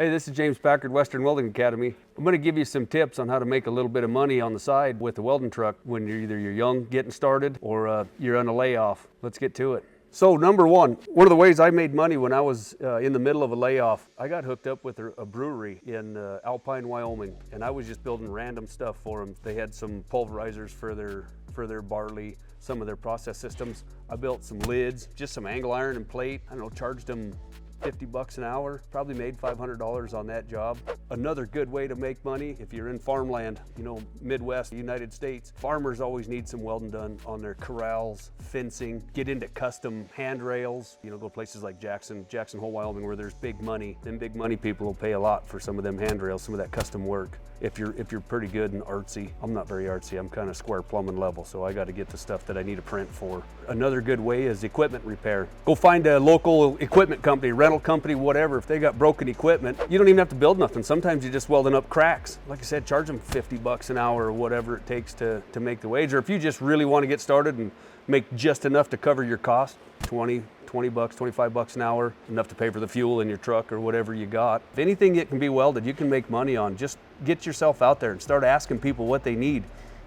Hey, this is James Packard, Western Welding Academy. I'm going to give you some tips on how to make a little bit of money on the side with a welding truck when you're young getting started or you're on a layoff. Let's get to it. So number one of the ways I made money when I was in the middle of a layoff, I got hooked up with a brewery in Alpine, Wyoming, and I was just building random stuff for them. They had some pulverizers for their barley, some of their process systems. I built some lids, just some angle iron and plate. I don't know, charged them $50 an hour, probably made $500 on that job. Another good way to make money, if you're in farmland, you know, Midwest, United States, farmers always need some welding done on their corrals, fencing, get into custom handrails, you know, go places like Jackson Hole, Wyoming, where there's big money. Them big money people will pay a lot for some of them handrails, some of that custom work. If you're pretty good and artsy. I'm not very artsy, I'm kind of square plumbing level, so I got to get the stuff that I need to print for. Another good way is equipment repair. Go find a local equipment company, rental company, whatever. If they got broken equipment, you don't even have to build nothing. Sometimes you're just welding up cracks. Like I said, charge them $50 an hour or whatever it takes to make the wage. Or if you just really want to get started and make just enough to cover your cost, $20, $25 an hour, enough to pay for the fuel in your truck or whatever you got. If anything that can be welded, you can make money on. Just get yourself out there and start asking people what they need.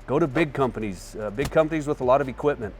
Go to big companies with a lot of equipment.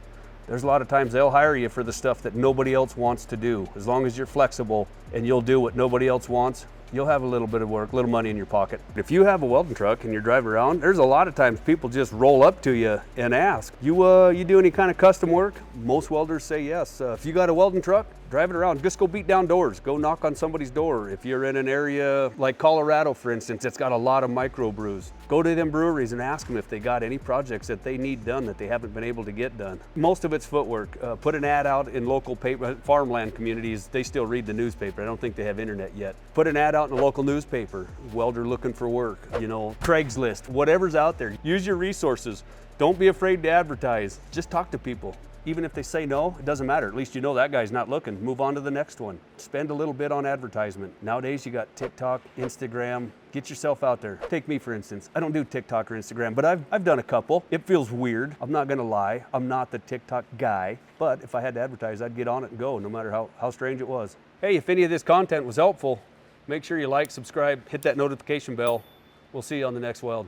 There's a lot of times they'll hire you for the stuff that nobody else wants to do. As long as you're flexible and you'll do what nobody else wants, you'll have a little bit of work, a little money in your pocket. If you have a welding truck and you're driving around, there's a lot of times people just roll up to you and ask, you do any kind of custom work? Most welders say yes. If you got a welding truck, drive it around. Just go beat down doors. Go knock on somebody's door. If you're in an area like Colorado, for instance, it's got a lot of microbrews. Go to them breweries and ask them if they got any projects that they need done that they haven't been able to get done. Most of it's footwork. Put an ad out in local paper, farmland communities. They still read the newspaper. I don't think they have internet yet. Put an ad out in a local newspaper. Welder looking for work. You know, Craigslist, whatever's out there. Use your resources. Don't be afraid to advertise. Just talk to people. Even if they say no, it doesn't matter. At least you know that guy's not looking. Move on to the next one. Spend a little bit on advertisement. Nowadays you got TikTok, Instagram. Get yourself out there. Take me for instance. I don't do TikTok or Instagram, but I've done a couple. It feels weird. I'm not gonna lie. I'm not the TikTok guy, but if I had to advertise, I'd get on it and go, no matter how strange it was. Hey, if any of this content was helpful, make sure you like, subscribe, hit that notification bell. We'll see you on the next weld.